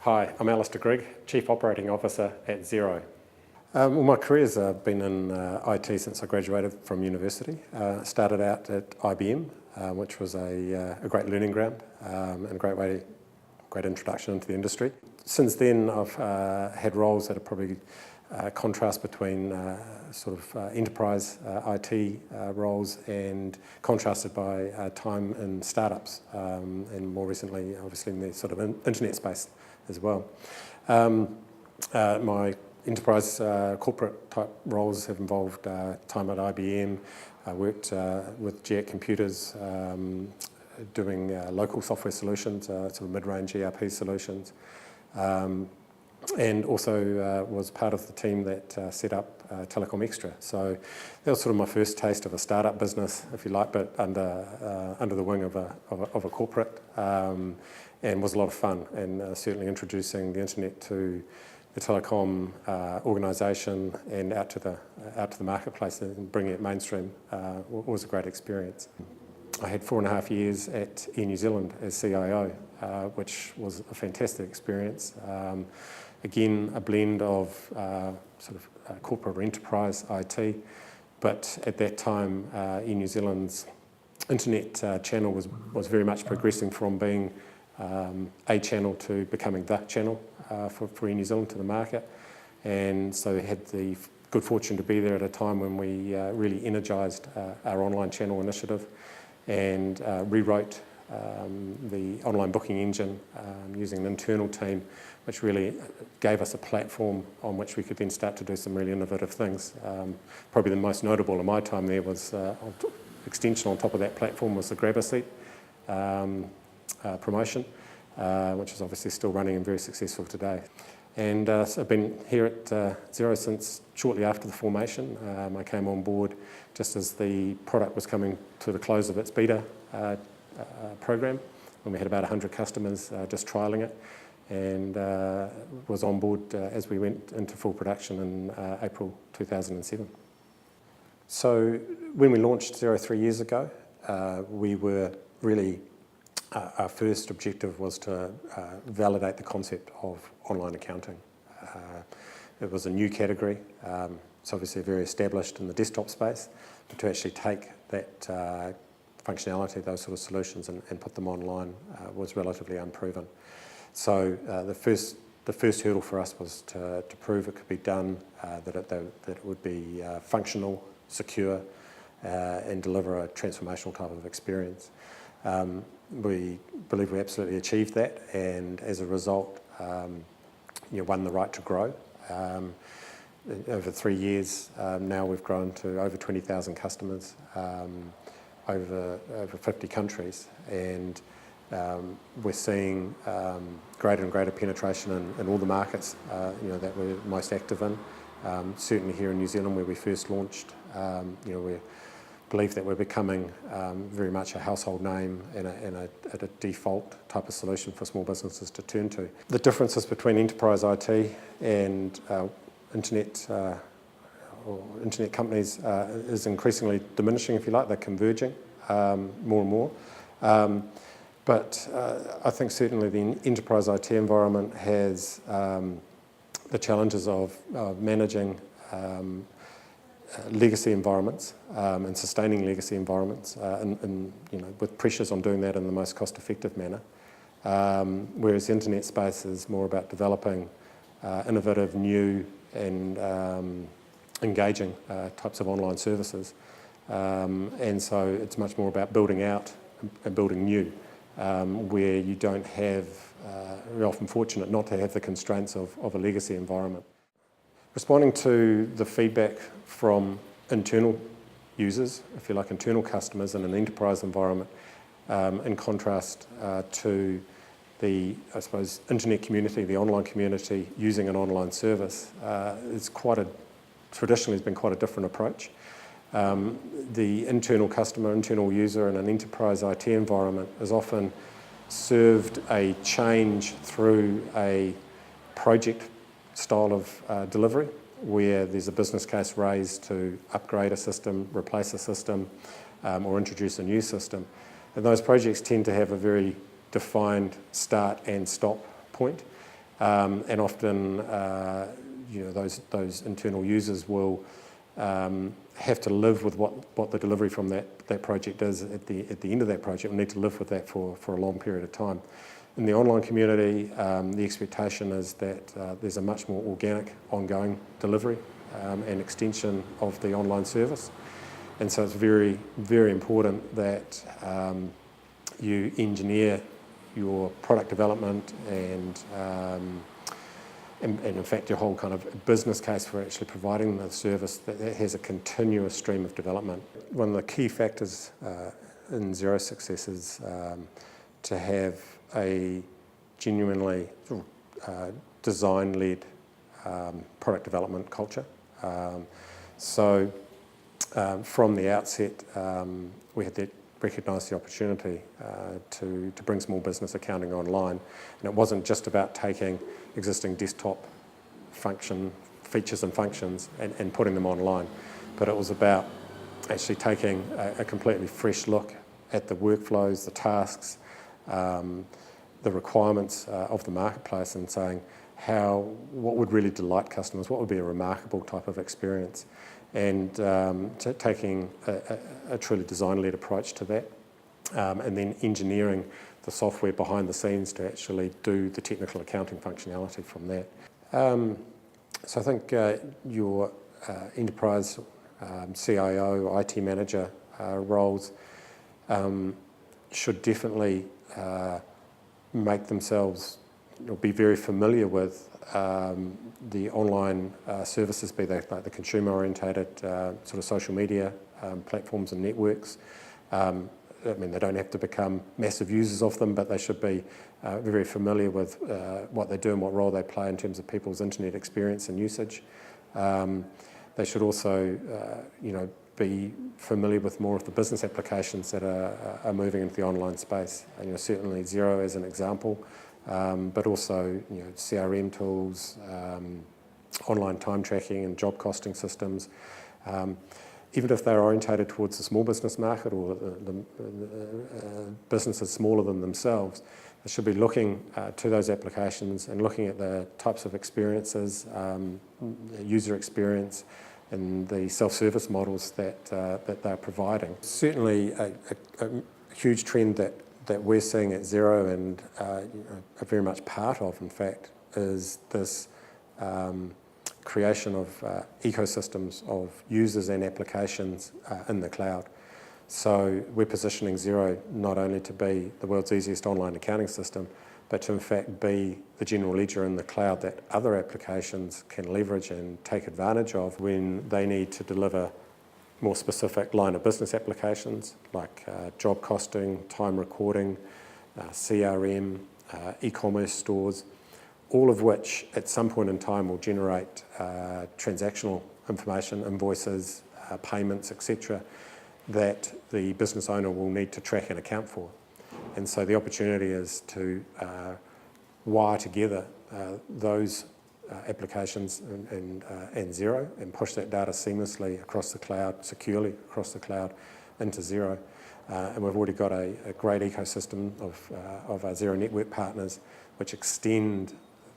Hi, I'm Alastair Grigg, Chief Operating Officer at Xero. Well, my career's been in IT since I graduated from university. Started out at IBM, which was a great learning ground and a great introduction into the industry. Since then, I've had roles that are probably contrast between enterprise IT roles and contrasted by time in startups, and more recently, obviously, in the sort of internet space as well. My enterprise corporate type roles have involved time at IBM. I worked with GX Computers doing local software solutions, sort of mid-range ERP solutions. And also was part of the team that set up Telecom Extra. So that was sort of my first taste of a startup business, if you like, but under the wing of a corporate, and was a lot of fun, and certainly introducing the internet to the telecom organisation and out to the marketplace and bringing it mainstream was a great experience. I had 4.5 years at Air New Zealand as CIO, which was a fantastic experience. Again, a blend of corporate or enterprise IT, but at that time, Air New Zealand's internet channel was very much progressing from being a channel to becoming the channel for Air New Zealand to the market. And so we had the good fortune to be there at a time when we really energised our online channel initiative and rewrote the online booking engine using an internal team, which really gave us a platform on which we could then start to do some really innovative things. Probably the most notable of my time there was extension on top of that platform was the Grab a Seat promotion, which is obviously still running and very successful today. And so I've been here at Xero since shortly after the formation. I came on board just as the product was coming to the close of its beta program, when we had about 100 customers just trialling it, and was on board as we went into full production in April 2007. So when we launched Xero 3 years ago, we were really, our first objective was to validate the concept of online accounting. It was a new category. It's obviously very established in the desktop space, but to actually take that functionality, those sort of solutions, and put them online was relatively unproven. So the first hurdle for us was to prove it could be done, that it would be functional, secure, and deliver a transformational type of experience. We believe we absolutely achieved that, and as a result, won the right to grow. Over 3 years now, we've grown to over 20,000 customers, over 50 countries, and we're seeing greater and greater penetration in all the markets that we're most active in. Certainly here in New Zealand, where we first launched, we believe that we're becoming very much a household name and a default type of solution for small businesses to turn to. The differences between enterprise IT and internet companies is increasingly diminishing, if you like. They're converging more and more. But I think certainly the enterprise IT environment has the challenges of managing legacy environments and sustaining legacy environments, and with pressures on doing that in the most cost-effective manner. Whereas the internet space is more about developing innovative, new, and engaging types of online services. And so it's much more about building out and building new, where you don't have, we're often fortunate not to have the constraints of a legacy environment. Responding to the feedback from internal users, if you like, internal customers in an enterprise environment, in contrast to the, I suppose, internet community, the online community using an online service, traditionally has been quite a different approach. The internal customer, internal user in an enterprise IT environment is often served a change through a project style of delivery, where there's a business case raised to upgrade a system, replace a system, or introduce a new system. And those projects tend to have a very defined start and stop point. and often those internal users will have to live with what the delivery from that project is at the end of that project. We need to live with that for a long period of time. In the online community, the expectation is that there's a much more organic, ongoing delivery and extension of the online service. And so it's very, very important that you engineer your product development and in fact your whole kind of business case for actually providing the service that has a continuous stream of development. One of the key factors in Xero's success is to have a genuinely design-led product to culture. From the outset, we had recognised the opportunity to bring small business accounting online, and it wasn't just about taking existing desktop features and functions and putting them online, but it was about actually taking a completely fresh look at the workflows, the tasks, the requirements of the marketplace, and saying what would really delight customers, what would be a remarkable type of experience, and taking a truly design-led approach to that, and then engineering the software behind the scenes to actually do the technical accounting functionality from that. So I think your enterprise CIO, IT manager roles should definitely make themselves be very familiar with the online services, be they like the consumer-orientated sort of social media platforms and networks. I mean, they don't have to become massive users of them, but they should be very familiar with what they do and what role they play in terms of people's internet experience and usage. They should also, be familiar with more of the business applications that are moving into the online space. And, certainly Xero as an example, but also, CRM tools, online time tracking and job costing systems. Even if they're orientated towards the small business market or the businesses smaller than themselves, they should be looking to those applications and looking at the types of experiences, user experience, and the self-service models that they're providing. Certainly a huge trend that we're seeing at Xero and are very much part of, in fact, is this creation of ecosystems of users and applications in the cloud. So we're positioning Xero not only to be the world's easiest online accounting system, but to in fact be the general ledger in the cloud that other applications can leverage and take advantage of when they need to deliver more specific line of business applications like job costing, time recording, CRM, e-commerce stores, all of which at some point in time will generate transactional information, invoices, payments, etc., that the business owner will need to track and account for. And so the opportunity is to wire together those applications and Xero and push that data seamlessly across the cloud, securely across the cloud into Xero. And we've already got a great ecosystem of our Xero network partners which extend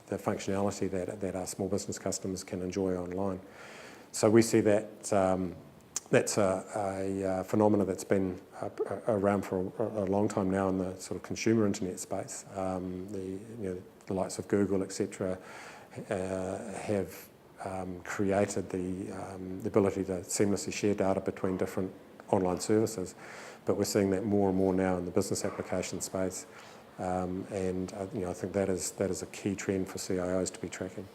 the functionality that our small business customers can enjoy online. So we see that that's a phenomenon that's been around for a long time now in the sort of consumer internet space. The likes of Google, etc., have created the ability to seamlessly share data between different online services, but we're seeing that more and more now in the business application space, and I think that is a key trend for CIOs to be tracking.